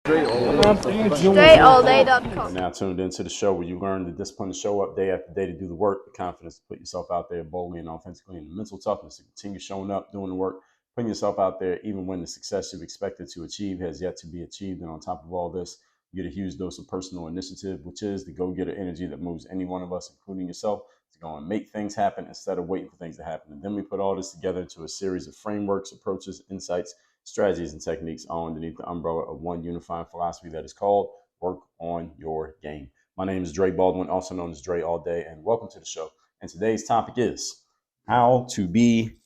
StrayAllDay.com. Now tuned into the show where you learn the discipline to show up day after day to do the work, the confidence to put yourself out there boldly and authentically, and the mental toughness to continue showing up, doing the work, putting yourself out there even when the success you've expected to achieve has yet to be achieved. And on top of all this, you get a huge dose of personal initiative, which is the go-getter energy that moves any one of us, including yourself, to go and make things happen instead of waiting for things to happen. And then we put all this together into a series of frameworks, approaches, insights, strategies, and techniques all underneath the umbrella of one unifying philosophy that is called work on your game. My name is Dre Baldwin, also known as Dre All Day, and welcome to the show. And today's topic is how to be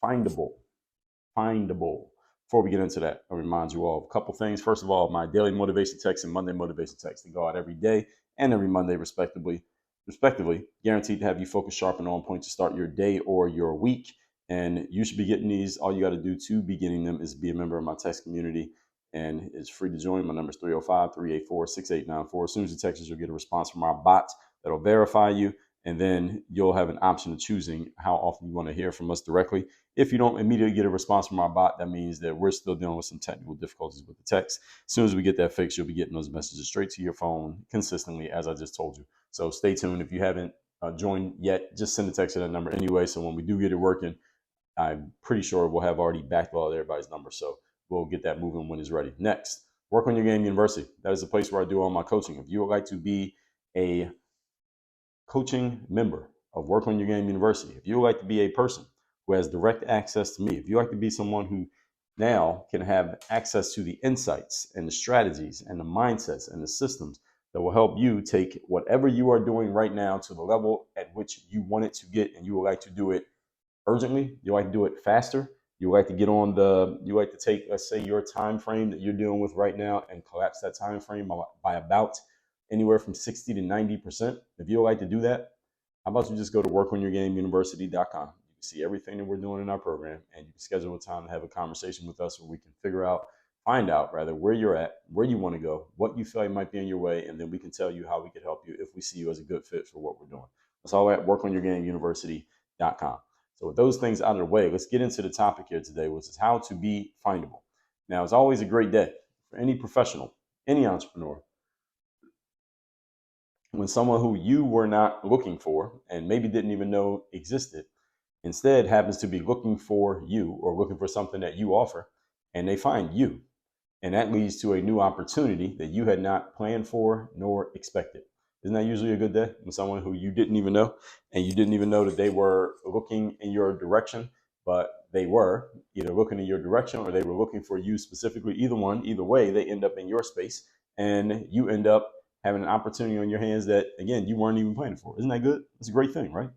findable. Findable. Before we get into that, I remind you all of a couple things. First of all, my daily motivation text and Monday motivation text, they go out every day and every Monday, respectively, guaranteed to have you focused, sharp, and on point to start your day or your week. And you should be getting these. All you got to do to be getting them is be a member of my text community. And it's free to join. My number is 305-384-6894. As soon as you text us, you'll get a response from our bot that'll verify you. And then you'll have an option of choosing how often you want to hear from us directly. If you don't immediately get a response from our bot, that means that we're still dealing with some technical difficulties with the text. As soon as we get that fixed, you'll be getting those messages straight to your phone consistently, as I just told you. So stay tuned. If you haven't joined yet, just send a text to that number anyway. So when we do get it working, I'm pretty sure we'll have already backlogged everybody's number. So we'll get that moving when it's ready. Next, Work on Your Game University. That is the place where I do all my coaching. If you would like to be a coaching member of Work on Your Game University, if you would like to be a person who has direct access to me, if you like to be someone who now can have access to the insights and the strategies and the mindsets and the systems that will help you take whatever you are doing right now to the level at which you want it to get, and you would like to do it urgently, you like to do it faster, you like to you like to take, let's say, your time frame that you're dealing with right now and collapse that time frame by about anywhere from 60 to 90%. If you like to do that, how about you just go to workonyourgameuniversity.com. You can see everything that we're doing in our program, and you can schedule a time to have a conversation with us where we can find out where you're at, where you want to go, what you feel like might be in your way, and then we can tell you how we can help you if we see you as a good fit for what we're doing. That's all at workonyourgameuniversity.com. So with those things out of the way, let's get into the topic here today, which is how to be findable. Now, it's always a great day for any professional, any entrepreneur, when someone who you were not looking for and maybe didn't even know existed, instead happens to be looking for you or looking for something that you offer, and they find you. And that leads to a new opportunity that you had not planned for nor expected. Isn't that usually a good day when someone who you didn't even know, and you didn't even know that they were looking in your direction, but they were either looking in your direction or they were looking for you specifically? Either way, they end up in your space, and you end up having an opportunity on your hands that, again, you weren't even planning for. Isn't that good? It's a great thing, right?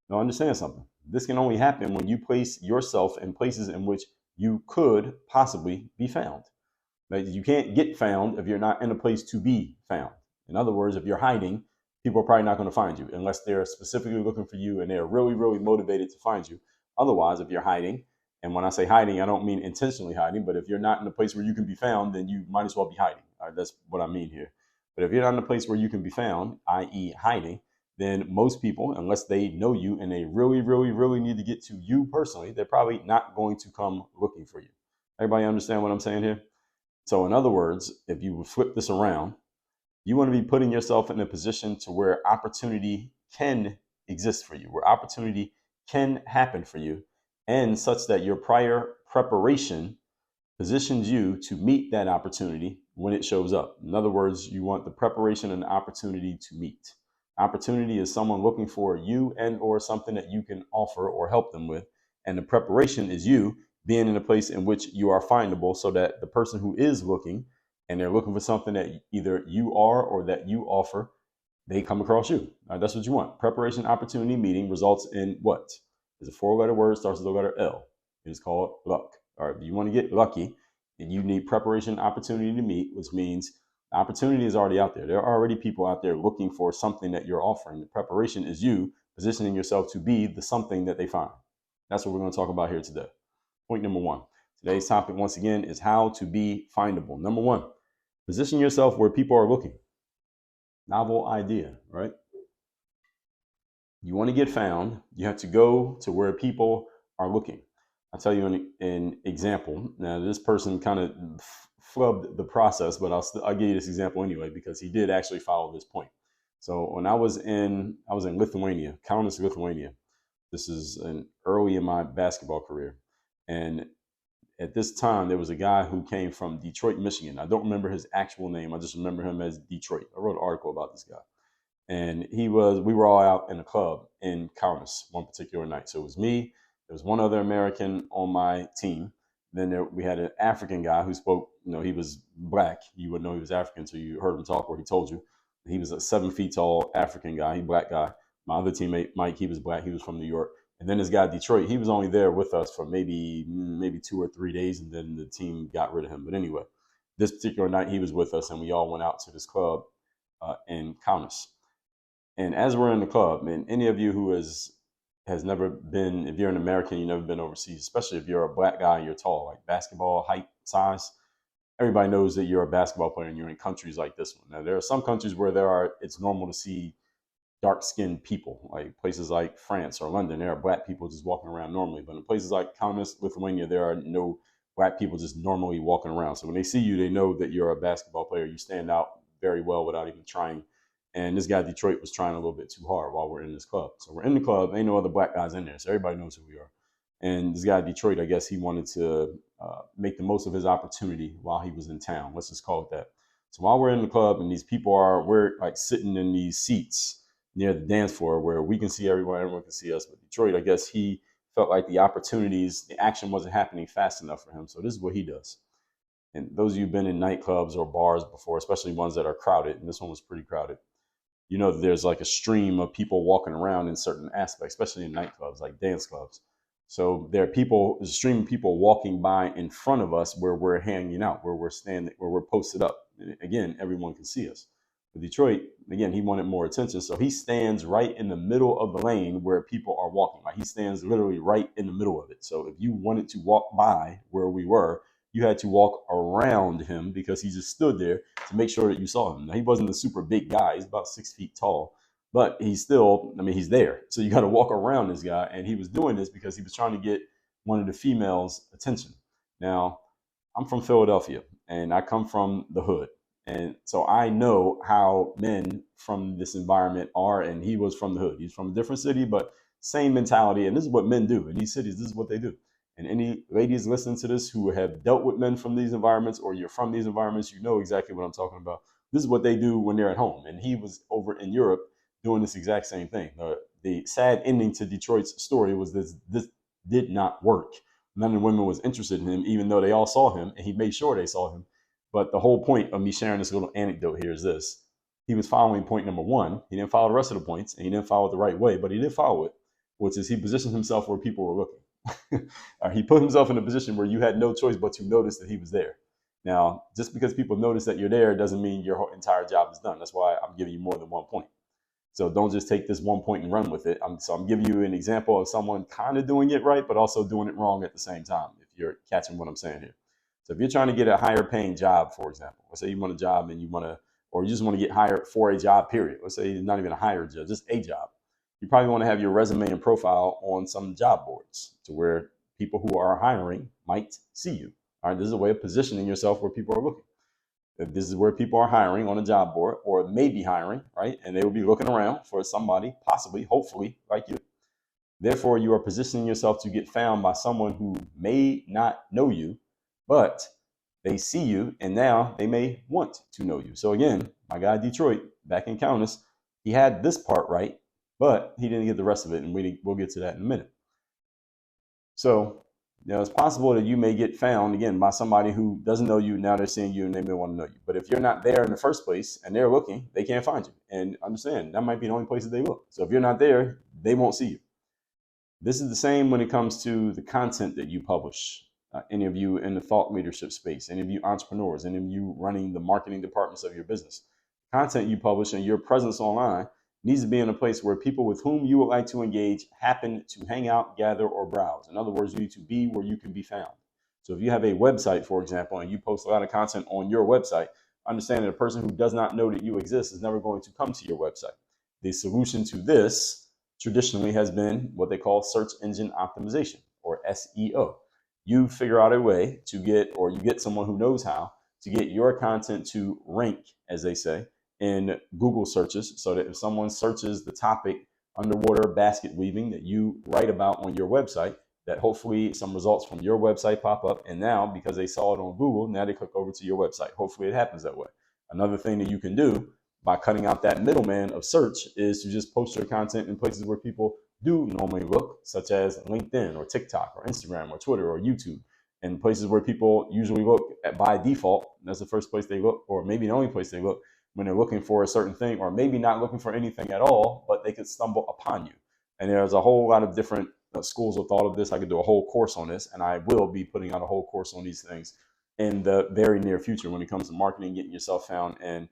Now, understand something. This can only happen when you place yourself in places in which you could possibly be found. You can't get found if you're not in a place to be found. In other words, if you're hiding, people are probably not going to find you unless they're specifically looking for you and they're really, really motivated to find you. Otherwise, if you're hiding, and when I say hiding, I don't mean intentionally hiding, but if you're not in a place where you can be found, then you might as well be hiding. All right, that's what I mean here. But if you're not in a place where you can be found, i.e. hiding, then most people, unless they know you and they really, really, really need to get to you personally, they're probably not going to come looking for you. Everybody understand what I'm saying here? So in other words, if you flip this around, you want to be putting yourself in a position to where opportunity can exist for you, where opportunity can happen for you, and such that your prior preparation positions you to meet that opportunity when it shows up. In other words, you want the preparation and the opportunity to meet. Opportunity is someone looking for you and or something that you can offer or help them with. And the preparation is you being in a place in which you are findable, so that the person who is looking and they're looking for something that either you are or that you offer, they come across you. That's what you want. Preparation, opportunity, meeting results in what? It's a 4-letter word, starts with the letter L. It is called luck. All right, if you want to get lucky, then you need preparation, opportunity to meet, which means the opportunity is already out there. There are already people out there looking for something that you're offering. The preparation is you positioning yourself to be the something that they find. That's what we're going to talk about here today. Point number 1. Today's topic, once again, is how to be findable. Number 1, position yourself where people are looking. Novel idea, right? You want to get found, you have to go to where people are looking. I'll tell you an example. Now, this person kind of flubbed the process, but I'll give you this example anyway, because he did actually follow this point. So when I was in Lithuania, Kaunas, Lithuania. This is early in my basketball career. And at this time, there was a guy who came from Detroit, Michigan. I don't remember his actual name. I just remember him as Detroit. I wrote an article about this guy. And we were all out in a club in Kaunas one particular night. So it was me, there was one other American on my team. Then we had an African guy who spoke, he was black. You wouldn't know he was African until you heard him talk, or he told you. He was a 7 feet tall African guy, black guy. My other teammate, Mike, he was black. He was from New York. And then this guy, Detroit, he was only there with us for maybe 2 or 3 days, and then the team got rid of him. But anyway, this particular night, he was with us, and we all went out to this club in Kaunas. And as we're in the club, and any of you who has never been, if you're an American, you've never been overseas, especially if you're a black guy and you're tall, like basketball height, size, everybody knows that you're a basketball player and you're in countries like this one. Now, there are some countries where it's normal to see dark-skinned people, like places like France or London. There are black people just walking around normally. But in places like Kaunas, Lithuania, there are no black people just normally walking around. So when they see you, they know that you're a basketball player. You stand out very well without even trying. And this guy, Detroit, was trying a little bit too hard while we're in this club. So we're in the club. Ain't no other black guys in there. So everybody knows who we are. And this guy, Detroit, I guess he wanted to make the most of his opportunity while he was in town. Let's just call it that. So while we're in the club and these people we're like sitting in these seats near the dance floor where we can see everyone can see us. But Detroit, I guess he felt like the action wasn't happening fast enough for him. So this is what he does. And those of you who've been in nightclubs or bars before, especially ones that are crowded, and this one was pretty crowded, that there's like a stream of people walking around in certain aspects, especially in nightclubs, like dance clubs. So there's a stream of people walking by in front of us where we're hanging out, where we're standing, where we're posted up. And again, everyone can see us. But Detroit, again, he wanted more attention. So he stands right in the middle of the lane where people are walking. Like he stands literally right in the middle of it. So if you wanted to walk by where we were, you had to walk around him because he just stood there to make sure that you saw him. Now, he wasn't a super big guy. He's about 6 feet tall, but he's there. So you got to walk around this guy. And he was doing this because he was trying to get one of the females' attention. Now, I'm from Philadelphia and I come from the hood. And so I know how men from this environment are, and he was from the hood. He's from a different city, but same mentality. And this is what men do in these cities. This is what they do. And any ladies listening to this who have dealt with men from these environments, or you're from these environments, you know exactly what I'm talking about. This is what they do when they're at home. And he was over in Europe doing this exact same thing. The sad ending to Detroit's story was this did not work. None of the women was interested in him, even though they all saw him, and he made sure they saw him. But the whole point of me sharing this little anecdote here is this. He was following point number one. He didn't follow the rest of the points, and he didn't follow it the right way, but he did follow it, which is he positioned himself where people were looking. He put himself in a position where you had no choice but to notice that he was there. Now, just because people notice that you're there doesn't mean your entire job is done. That's why I'm giving you more than 1 point. So don't just take this 1 point and run with it. I'm giving you an example of someone kind of doing it right, but also doing it wrong at the same time, if you're catching what I'm saying here. So if you're trying to get a higher paying job, for example, let's say you want a job and or you just want to get hired for a job, period. Let's say not even a higher job, just a job. You probably want to have your resume and profile on some job boards to where people who are hiring might see you. All right, this is a way of positioning yourself where people are looking. If this is where people are hiring on a job board, or maybe hiring, right? And they will be looking around for somebody, possibly, hopefully, like you. Therefore, you are positioning yourself to get found by someone who may not know you, but they see you, and now they may want to know you. So again, my guy Detroit, back in Kaunas, he had this part right, but he didn't get the rest of it, and we'll get to that in a minute. So it's possible that you may get found, again, by somebody who doesn't know you. Now they're seeing you, and they may want to know you. But if you're not there in the first place, and they're looking, they can't find you. And understand, that might be the only place that they look. So if you're not there, they won't see you. This is the same when it comes to the content that you publish. Any of you in the thought leadership space, any of you entrepreneurs, any of you running the marketing departments of your business, content you publish and your presence online needs to be in a place where people with whom you would like to engage happen to hang out, gather, or browse. In other words, you need to be where you can be found. So if you have a website, for example, and you post a lot of content on your website, understand that a person who does not know that you exist is never going to come to your website. The solution to this traditionally has been what they call search engine optimization, or SEO. You figure out a way to get someone who knows how to get your content to rank, as they say, in Google searches, so that if someone searches the topic underwater basket weaving that you write about on your website, that hopefully some results from your website pop up. And now, because they saw it on Google, now they click over to your website. Hopefully it happens that way. Another thing that you can do by cutting out that middleman of search is to just post your content in places where people do normally look, such as LinkedIn or TikTok or Instagram or Twitter or YouTube, and places where people usually look at by default. That's the first place they look, or maybe the only place they look when they're looking for a certain thing, or maybe not looking for anything at all, but they could stumble upon you. And there's a whole lot of different schools of thought of this. I could do a whole course on this, and I will be putting out a whole course on these things in the very near future when it comes to marketing, getting yourself found, and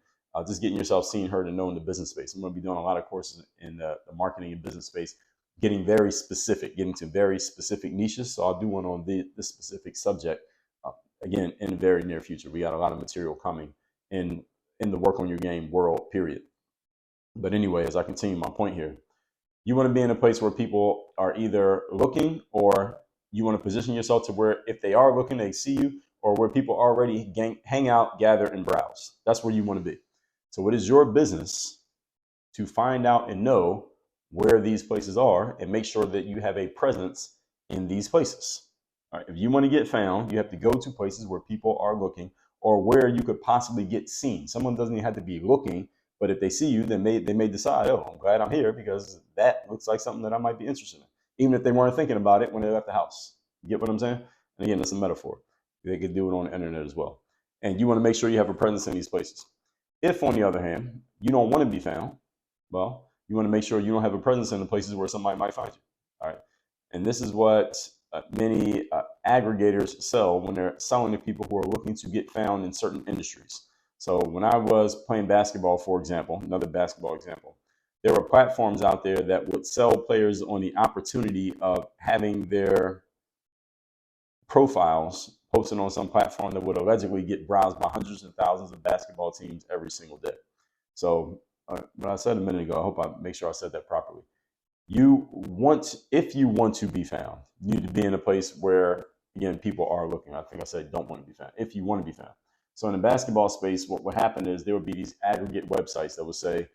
just getting yourself seen, heard, and known in the business space. I'm going to be doing a lot of courses in the marketing and business space, getting very specific, getting to very specific niches. So I'll do one on this specific subject, again, in the very near future. We got a lot of material coming in the work on your game world, period. But anyway, as I continue my point here, you want to be in a place where people are either looking, or you want to position yourself to where if they are looking, they see you, or where people already hang out, gather, and browse. That's where you want to be. So it is your business to find out and know where these places are and make sure that you have a presence in these places. All right, if you want to get found, you have to go to places where people are looking, or where you could possibly get seen. Someone doesn't even have to be looking, but if they see you, then they may decide, oh, I'm glad I'm here because that looks like something that I might be interested in, even if they weren't thinking about it when they left the house. You get what I'm saying? And again, that's a metaphor. They could do it on the internet as well. And you want to make sure you have a presence in these places. If, on the other hand, you don't want to be found, well, you want to make sure you don't have a presence in the places where somebody might find you. All right. And this is what many aggregators sell when they're selling to people who are looking to get found in certain industries. So when I was playing basketball, for example, another basketball example, there were platforms out there that would sell players on the opportunity of having their profiles posted on some platform that would allegedly get browsed by hundreds and thousands of basketball teams every single day. So what I said a minute ago, I hope I make sure I said that properly. If you want to be found, you need to be in a place where, again, people are looking. I think I said don't want to be found. If you want to be found. So in the basketball space, what would happen is there would be these aggregate websites that would say,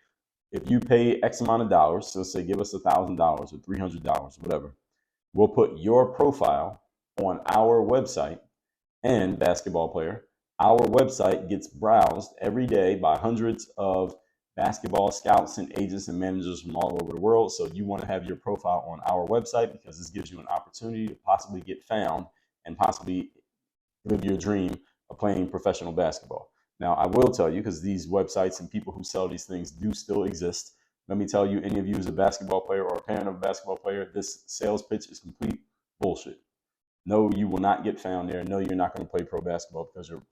if you pay X amount of dollars, so say give us $1,000 or $300, whatever, we'll put your profile on our website, and basketball player, our website gets browsed every day by hundreds of basketball scouts and agents and managers from all over the world. So you want to have your profile on our website because this gives you an opportunity to possibly get found and possibly live your dream of playing professional basketball. Now, I will tell you, because these websites and people who sell these things do still exist, let me tell you, any of you who's a basketball player or a parent of a basketball player, this sales pitch is complete bullshit. No, you will not get found there. No, you're not going to play pro basketball because your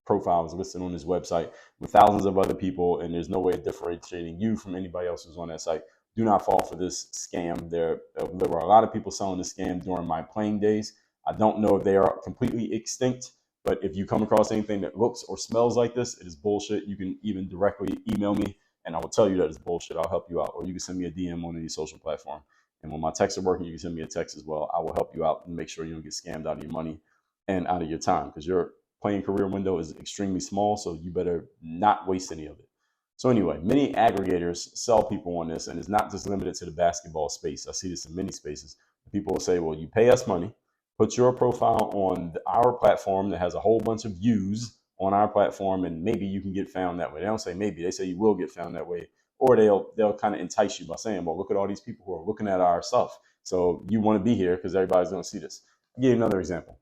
profile is listed on this website with thousands of other people, and there's no way of differentiating you from anybody else who's on that site. Do not fall for this scam. There were a lot of people selling this scam during my playing days. I don't know if they are completely extinct, but if you come across anything that looks or smells like this, it is bullshit. You can even directly email me, and I will tell you that it's bullshit. I'll help you out. Or you can send me a DM on any social platform. And when my texts are working, you can send me a text as well. I will help you out and make sure you don't get scammed out of your money and out of your time, because your playing career window is extremely small, so you better not waste any of it. So anyway, many aggregators sell people on this, and it's not just limited to the basketball space. I see this in many spaces. People will say, well, you pay us money, put your profile on our platform that has a whole bunch of views on our platform, and maybe you can get found that way. They don't say maybe, they say you will get found that way. Or they'll kind of entice you by saying, well, look at all these people who are looking at our stuff. So you want to be here because everybody's going to see this. I'll give you another example.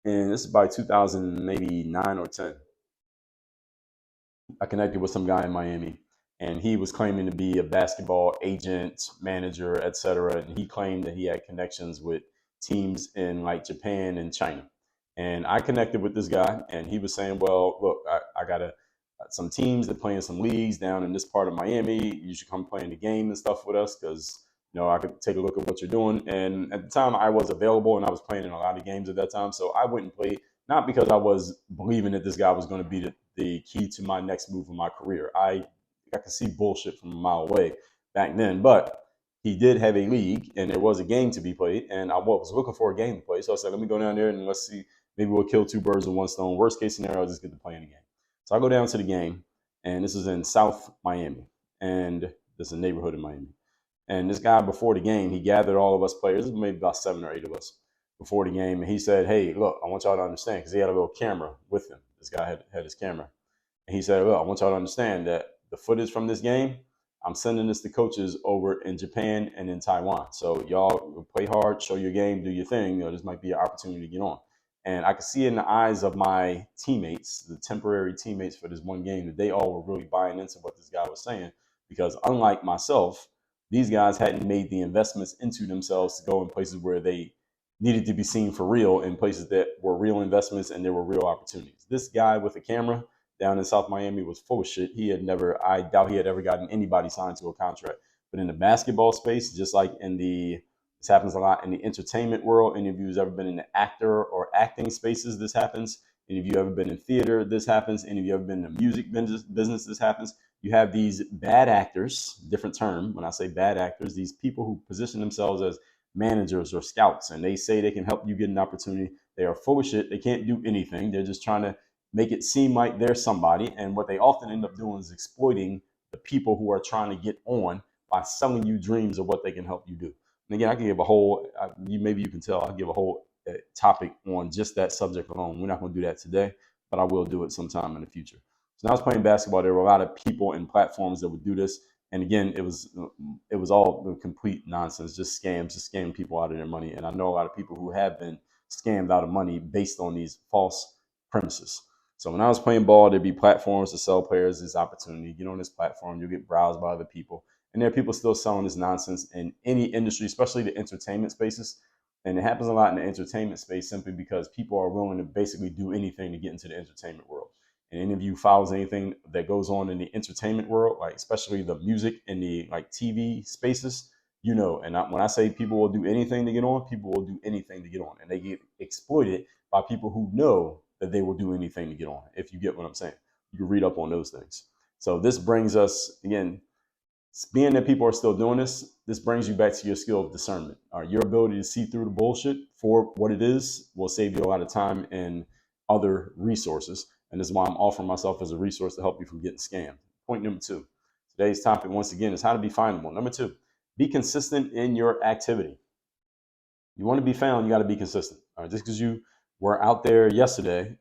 And this is by 2000, maybe 9 or 10. I connected with some guy in Miami, and he was claiming to be a basketball agent, manager, etc. And he claimed that he had connections with teams in like Japan and China. And I connected with this guy, and he was saying, well, look, I got some teams that play in some leagues down in this part of Miami. You should come play in the game and stuff with us because, I could take a look at what you're doing. And at the time, I was available, and I was playing in a lot of games at that time. So I wouldn't play, not because I was believing that this guy was going to be the key to my next move in my career. I could see bullshit from a mile away back then, but he did have a league, and there was a game to be played, and I was looking for a game to play. So I said, let me go down there and let's see Maybe we'll kill two birds with one stone. Worst case scenario, I'll just get to play in the game. So I go down to the game, and this is in South Miami, and this is a neighborhood in Miami. And this guy, before the game, he gathered all of us players, maybe about 7 or 8 of us, before the game, and he said, "Hey, look, I want y'all to understand," because he had a little camera with him. This guy had his camera, and he said, "Well, I want y'all to understand that the footage from this game, I'm sending this to coaches over in Japan and in Taiwan. So y'all play hard, show your game, do your thing. This might be an opportunity to get on." And I could see in the eyes of my teammates, the temporary teammates for this one game, that they all were really buying into what this guy was saying. Because unlike myself, these guys hadn't made the investments into themselves to go in places where they needed to be seen for real, in places that were real investments and there were real opportunities. This guy with a camera down in South Miami was full of shit. I doubt he had ever gotten anybody signed to a contract. But in the basketball space, just like this happens a lot in the entertainment world. Any of you who's ever been in the actor or acting spaces, this happens. Any of you ever been in theater, this happens. Any of you ever been in the music business, this happens. You have these bad actors, different term. When I say bad actors, these people who position themselves as managers or scouts, and they say they can help you get an opportunity. They are full of shit. They can't do anything. They're just trying to make it seem like they're somebody. And what they often end up doing is exploiting the people who are trying to get on by selling you dreams of what they can help you do. And again, I can give a whole, maybe you can tell, I'll give a whole topic on just that subject alone. We're not going to do that today, but I will do it sometime in the future. So when I was playing basketball, there were a lot of people and platforms that would do this. And again, it was all complete nonsense, just scams, just scamming people out of their money. And I know a lot of people who have been scammed out of money based on these false premises. So when I was playing ball, there'd be platforms to sell players this opportunity. Get on this platform, you'll get browsed by other people. And there are people still selling this nonsense in any industry, especially the entertainment spaces. And it happens a lot in the entertainment space simply because people are willing to basically do anything to get into the entertainment world. And any of you follows anything that goes on in the entertainment world, like especially the music and the like TV spaces, you know. And when I say people will do anything to get on, people will do anything to get on, and they get exploited by people who know that they will do anything to get on. If you get what I'm saying, you can read up on those things. So this brings us again, being that people are still doing this brings you back to your skill of discernment. Your ability to see through the bullshit for what it is will save you a lot of time and other resources. And this is why I'm offering myself as a resource to help you from getting scammed. Point number 2. Today's topic, once again, is how to be findable. Number 2, be consistent in your activity. You want to be found, you got to be consistent. All right, just because you were out there yesterday,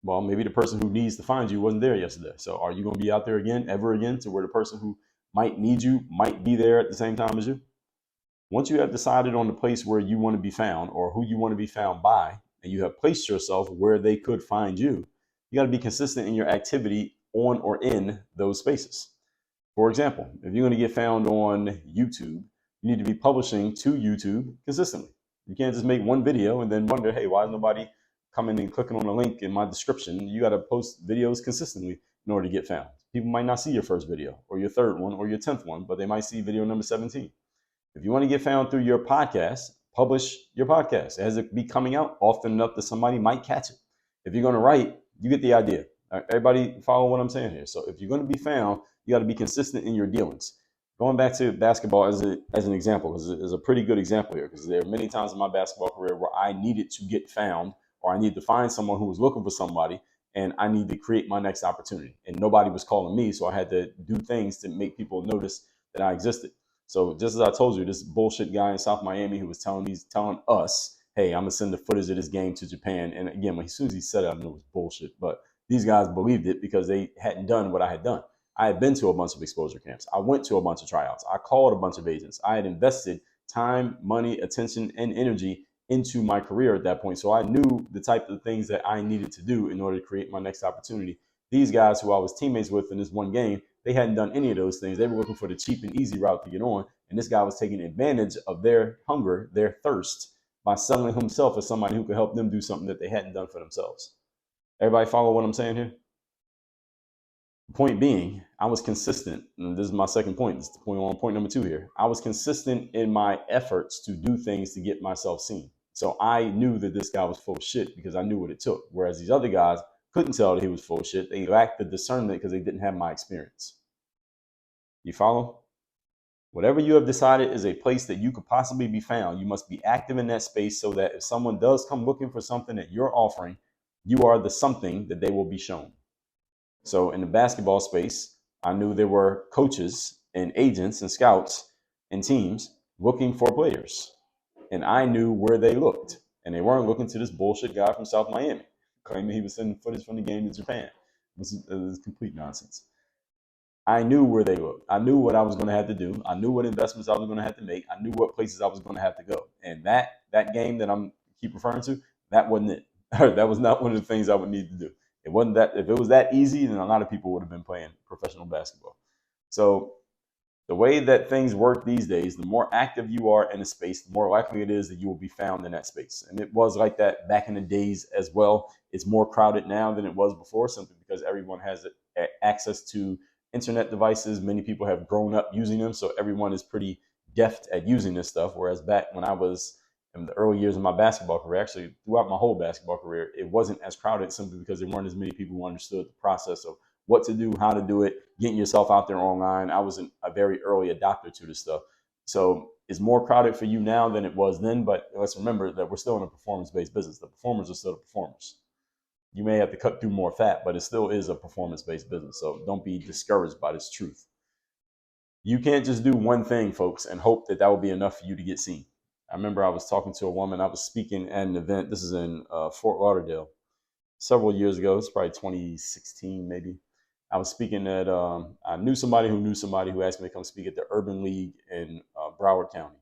well, maybe the person who needs to find you wasn't there yesterday. So are you going to be out there again, ever again, to where the person who might need you might be there at the same time as you? Once you have decided on the place where you want to be found or who you want to be found by, and you have placed yourself where they could find you, you got to be consistent in your activity on or in those spaces. For example, if you're going to get found on YouTube, you need to be publishing to YouTube consistently. You can't just make one video and then wonder, hey, why is nobody coming and clicking on the link in my description? You got to post videos consistently in order to get found. People might not see your first video or your third one or your 10th one, but they might see video number 17. If you want to get found through your podcast, publish your podcast. As it be coming out often enough that somebody might catch it. If you're going to write, you get the idea. All right, everybody follow what I'm saying here. So if you're going to be found, you got to be consistent in your dealings. Going back to basketball as an example, is a pretty good example here, because there are many times in my basketball career where I needed to get found, or I needed to find someone who was looking for somebody, and I need to create my next opportunity. And nobody was calling me, so I had to do things to make people notice that I existed. So just as I told you, this bullshit guy in South Miami who was telling us, hey, I'm gonna send the footage of this game to Japan. And again, as soon as he said it, I knew it was bullshit. But these guys believed it because they hadn't done what I had done. I had been to a bunch of exposure camps. I went to a bunch of tryouts. I called a bunch of agents. I had invested time, money, attention, and energy into my career at that point. So I knew the type of things that I needed to do in order to create my next opportunity. These guys who I was teammates with in this one game, they hadn't done any of those things. They were looking for the cheap and easy route to get on. And this guy was taking advantage of their hunger, their thirst, by selling himself as somebody who could help them do something that they hadn't done for themselves. Everybody follow what I'm saying here? Point being, I was consistent. And this is my second point. This is point number 2 here. I was consistent in my efforts to do things to get myself seen. So I knew that this guy was full of shit because I knew what it took. Whereas these other guys couldn't tell that he was full of shit. They lacked the discernment because they didn't have my experience. You follow? Whatever you have decided is a place that you could possibly be found, you must be active in that space so that if someone does come looking for something that you're offering, you are the something that they will be shown. So in the basketball space, I knew there were coaches and agents and scouts and teams looking for players. And I knew where they looked. And they weren't looking to this bullshit guy from South Miami claiming he was sending footage from the game to Japan. It was complete nonsense. I knew where they looked. I knew what I was going to have to do. I knew what investments I was going to have to make. I knew what places I was going to have to go. And that game that I'm keep referring to, that wasn't it. That was not one of the things I would need to do. It wasn't that. If it was that easy, then a lot of people would have been playing professional basketball. So the way that things work these days, the more active you are in a space, the more likely it is that you will be found in that space. And it was like that back in the days as well. It's more crowded now than it was before, simply because everyone has access to internet devices. Many people have grown up using them, so everyone is pretty deft at using this stuff. Whereas back when I was in the early years of my basketball career, actually throughout my whole basketball career, it wasn't as crowded simply because there weren't as many people who understood the process of what to do, how to do it, getting yourself out there online. I was a very early adopter to this stuff. So it's more crowded for you now than it was then, but let's remember that we're still in a performance-based business. The performers are still the performers. You may have to cut through more fat, but it still is a performance-based business. So don't be discouraged by this truth. You can't just do one thing, folks, and hope that will be enough for you to get seen. I remember I was talking to a woman. I was speaking at an event. This is in Fort Lauderdale several years ago. It's probably 2016, maybe. I was speaking at, I knew somebody who asked me to come speak at the Urban League in Broward County,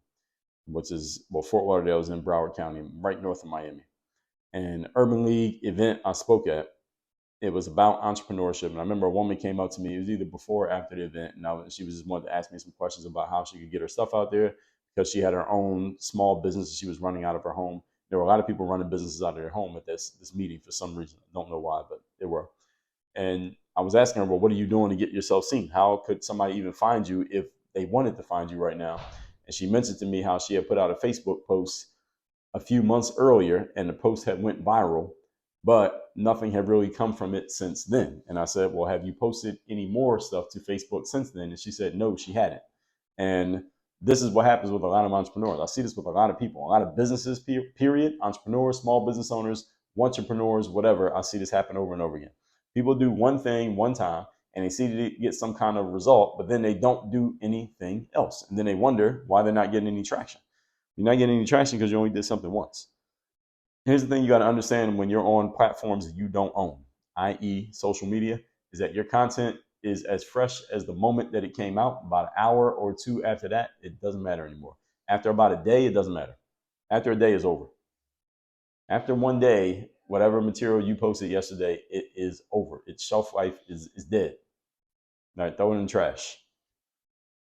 which is, well, Fort Lauderdale is in Broward County, right north of Miami. And Urban League event I spoke at, it was about entrepreneurship. And I remember a woman came up to me, it was either before or after the event, and she was just wanted to ask me some questions about how she could get her stuff out there because she had her own small business she was running out of her home. There were a lot of people running businesses out of their home at this meeting for some reason. I don't know why, but there were. And I was asking her, well, what are you doing to get yourself seen? How could somebody even find you if they wanted to find you right now? And she mentioned to me how she had put out a Facebook post a few months earlier and the post had went viral, but nothing had really come from it since then. And I said, well, have you posted any more stuff to Facebook since then? And she said, no, she hadn't. And this is what happens with a lot of entrepreneurs. I see this with a lot of people, a lot of businesses, period, entrepreneurs, small business owners, entrepreneurs, whatever. I see this happen over and over again. People do one thing one time and they see to get some kind of result, but then they don't do anything else. And then they wonder why they're not getting any traction. You're not getting any traction because you only did something once. Here's the thing you got to understand when you're on platforms that you don't own, i.e. social media, is that your content is as fresh as the moment that it came out. About an hour or two after that, it doesn't matter anymore. After about a day, it doesn't matter. After a day is over. After one day, whatever material you posted yesterday, it is over. Its shelf life is dead. All right, throw it in the trash.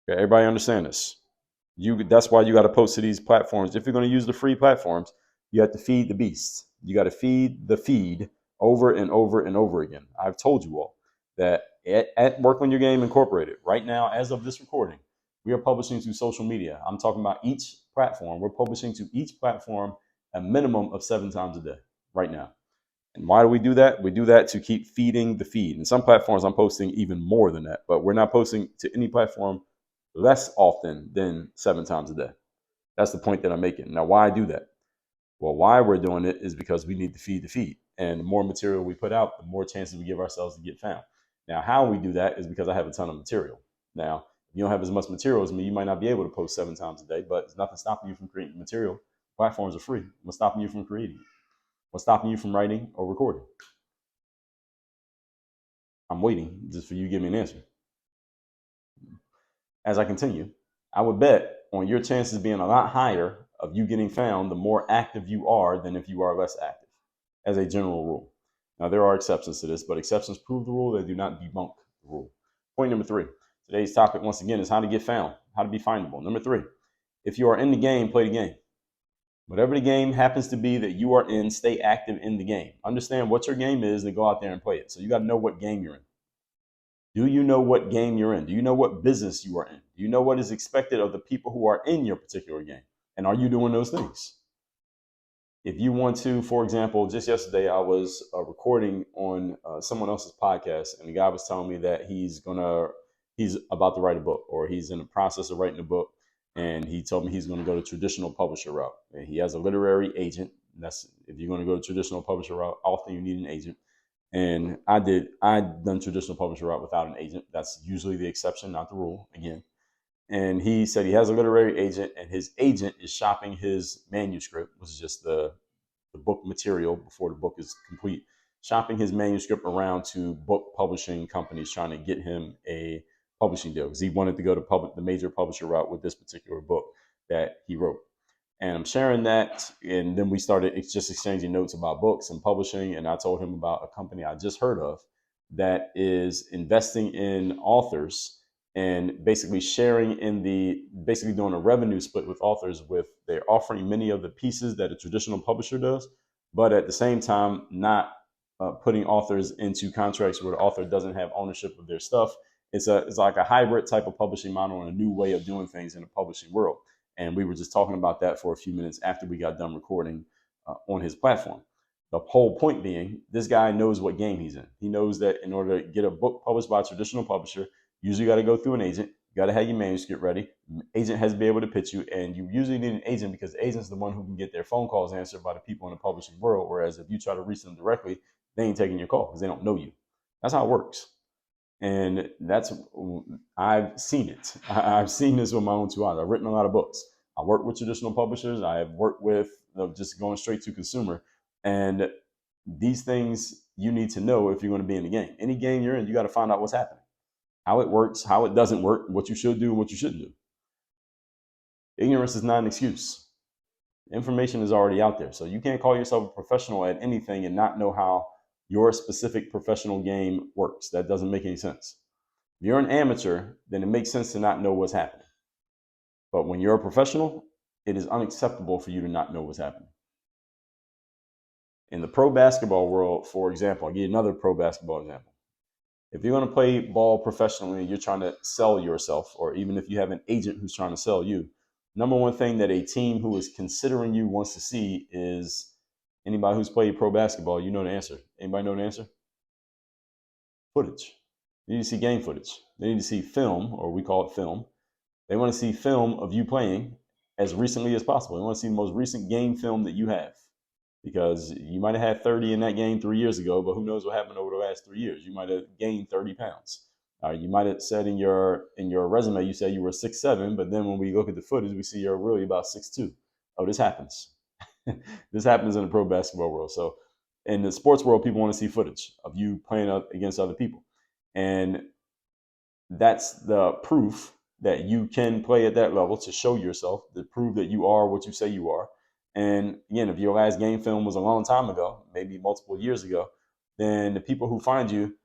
Okay, everybody understand this? That's why you got to post to these platforms. If you're going to use the free platforms, you have to feed the beast. You got to feed the feed over and over and over again. I've told you all that at Work on Your Game Incorporated, right now, as of this recording, we are publishing to social media. I'm talking about each platform. We're publishing to each platform a minimum of 7 times a day right now. And why do we do that? We do that to keep feeding the feed. And some platforms I'm posting even more than that, but we're not posting to any platform less often than 7 times a day. That's the point that I'm making. Now, why I do that? Well, why we're doing it is because we need to feed the feed. And the more material we put out, the more chances we give ourselves to get found. Now, how we do that is because I have a ton of material. Now, if you don't have as much material as me, you might not be able to post 7 times a day, but there's nothing stopping you from creating material. Platforms are free. What's stopping you from creating it? What's stopping you from writing or recording? I'm waiting just for you to give me an answer. As I continue, I would bet on your chances being a lot higher of you getting found the more active you are than if you are less active, as a general rule. Now, there are exceptions to this, but exceptions prove the rule. They do not debunk the rule. Point number 3. Today's topic, once again, is how to get found, how to be findable. Number 3, if you are in the game, play the game. Whatever the game happens to be that you are in, stay active in the game. Understand what your game is and go out there and play it. So you got to know what game you're in. Do you know what game you're in? Do you know what business you are in? Do you know what is expected of the people who are in your particular game? And are you doing those things? If you want to, for example, just yesterday I was recording on someone else's podcast, and the guy was telling me that he he's about to write a book, or he's in the process of writing a book, and he told me he's going to go the traditional publisher route. And he has a literary agent. That's if you're going to go the traditional publisher route, often you need an agent. And I'd done traditional publisher route without an agent. That's usually the exception, not the rule, again. And he said he has a literary agent, and his agent is shopping his manuscript, which is just the book material before the book is complete, shopping his manuscript around to book publishing companies trying to get him a publishing deal, because he wanted to go to the major publisher route with this particular book that he wrote. And I'm sharing that, and then we started just exchanging notes about books and publishing, and I told him about a company I just heard of that is investing in authors and basically basically doing a revenue split with authors. They're offering many of the pieces that a traditional publisher does, but at the same time not putting authors into contracts where the author doesn't have ownership of their stuff. It's like a hybrid type of publishing model and a new way of doing things in the publishing world. And we were just talking about that for a few minutes after we got done recording on his platform. The whole point being, this guy knows what game he's in. He knows that in order to get a book published by a traditional publisher, you usually got to go through an agent. You got to have your manuscript ready. Agent has to be able to pitch you, and you usually need an agent because the agent's the one who can get their phone calls answered by the people in the publishing world. Whereas if you try to reach them directly, they ain't taking your call because they don't know you. That's how it works. And I've seen it. I've seen this with my own two eyes. I've written a lot of books. I work with traditional publishers. I have worked with just going straight to consumer. And these things you need to know if you're going to be in the game. Any game you're in, you got to find out what's happening, how it works, how it doesn't work, what you should do and what you shouldn't do. Ignorance is not an excuse. Information is already out there. So you can't call yourself a professional at anything and not know how your specific professional game works. That doesn't make any sense. If you're an amateur, then it makes sense to not know what's happening. But when you're a professional, it is unacceptable for you to not know what's happening. In the pro basketball world, for example, I'll give you another pro basketball example. If you're going to play ball professionally and you're trying to sell yourself, or even if you have an agent who's trying to sell you, number one thing that a team who is considering you wants to see is anybody who's played pro basketball, you know the answer. Anybody know the answer? Footage. They need to see game footage. They need to see film, or we call it film. They want to see film of you playing as recently as possible. They want to see the most recent game film that you have, because you might have had 30 in that game 3 years ago, but who knows what happened over the last 3 years. You might have gained 30 pounds. You might have said in your resume, you said you were 6'7", but then when we look at the footage, we see you're really about 6'2". Oh, this happens. This happens in the pro basketball world. So in the sports world, people want to see footage of you playing up against other people. And that's the proof that you can play at that level, to show yourself, to prove that you are what you say you are. And again, if your last game film was a long time ago, maybe multiple years ago, then the people who find you,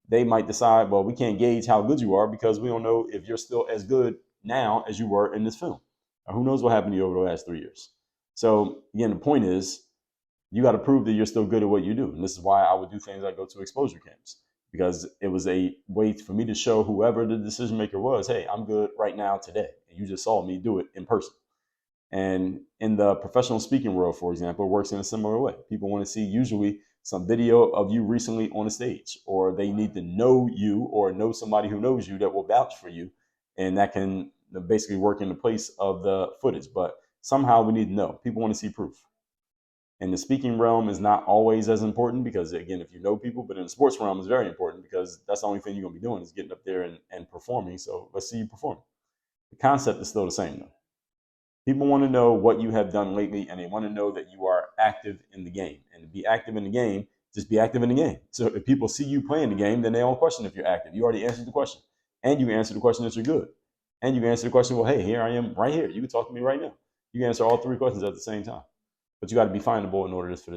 they might decide, well, we can't gauge how good you are because we don't know if you're still as good now as you were in this film. Or who knows what happened to you over the last 3 years. So again, the point is, you got to prove that you're still good at what you do. And this is why I would do things like go to exposure camps, because it was a way for me to show whoever the decision maker was, hey, I'm good right now today. And you just saw me do it in person. And in the professional speaking world, for example, it works in a similar way. People want to see usually some video of you recently on a stage, or they need to know you or know somebody who knows you that will vouch for you. And that can basically work in the place of the footage. But somehow we need to know. People want to see proof. And the speaking realm is not always as important because, again, if you know people, but in the sports realm is very important because that's the only thing you're going to be doing is getting up there and performing. So let's see you perform. The concept is still the same, though. People want to know what you have done lately, and they want to know that you are active in the game. And to be active in the game, just be active in the game. So if people see you playing the game, then they don't question if you're active. You already answered the question. And you answered the question that you're good. And you answer the question, well, hey, here I am right here. You can talk to me right now. You can answer all three questions at the same time. But you got to be findable in order for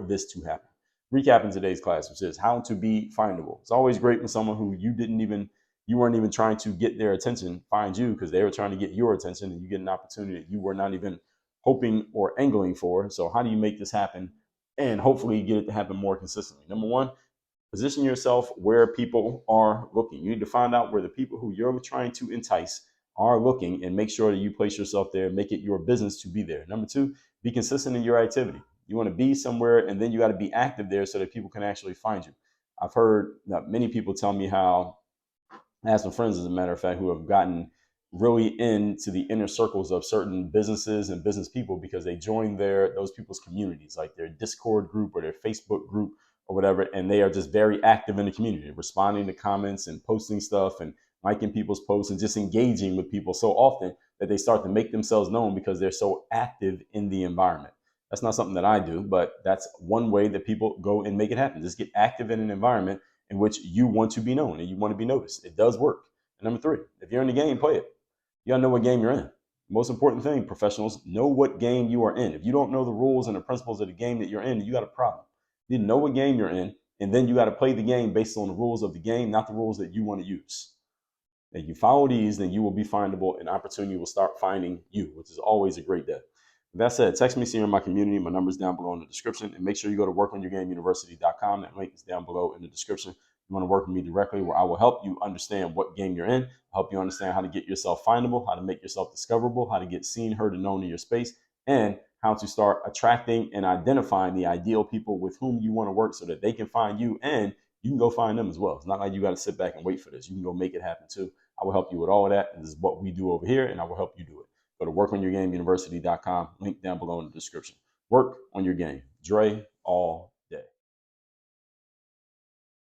this to happen. Recapping today's class, which is how to be findable. It's always great when someone who you weren't even trying to get their attention find you, because they were trying to get your attention, and you get an opportunity that you were not even hoping or angling for. So how do you make this happen and hopefully get it to happen more consistently? Number one, position yourself where people are looking. You need to find out where the people who you're trying to entice are looking and make sure that you place yourself there, make it your business to be there. Number two, be consistent in your activity. You want to be somewhere, and then you got to be active there so that people can actually find you. I've heard many people tell me how I have some friends, as a matter of fact, who have gotten really into the inner circles of certain businesses and business people because they join those people's communities, like their Discord group or their Facebook group or whatever, and they are just very active in the community, responding to comments and posting stuff and liking people's posts and just engaging with people so often that they start to make themselves known because they're so active in the environment. That's not something that I do, but that's one way that people go and make it happen. Just get active in an environment in which you want to be known and you want to be noticed. It does work. And number three, if you're in the game, play it. You gotta know what game you're in. Most important thing, professionals, know what game you are in. If you don't know the rules and the principles of the game that you're in, you got a problem. You need to know what game you're in, and then you got to play the game based on the rules of the game, not the rules that you want to use. If you follow these, then you will be findable and opportunity will start finding you, which is always a great day. With that said, text me, see you in my community. My number's down below in the description. And make sure you go to workonyourgameuniversity.com. That link is down below in the description. You want to work with me directly, where I will help you understand what game you're in, help you understand how to get yourself findable, how to make yourself discoverable, how to get seen, heard, and known in your space, and how to start attracting and identifying the ideal people with whom you want to work so that they can find you and you can go find them as well. It's not like you got to sit back and wait for this. You can go make it happen too. I will help you with all of that. And this is what we do over here, and I will help you do it. Go to workonyourgameuniversity.com, link down below in the description. Work on your game. Dre, all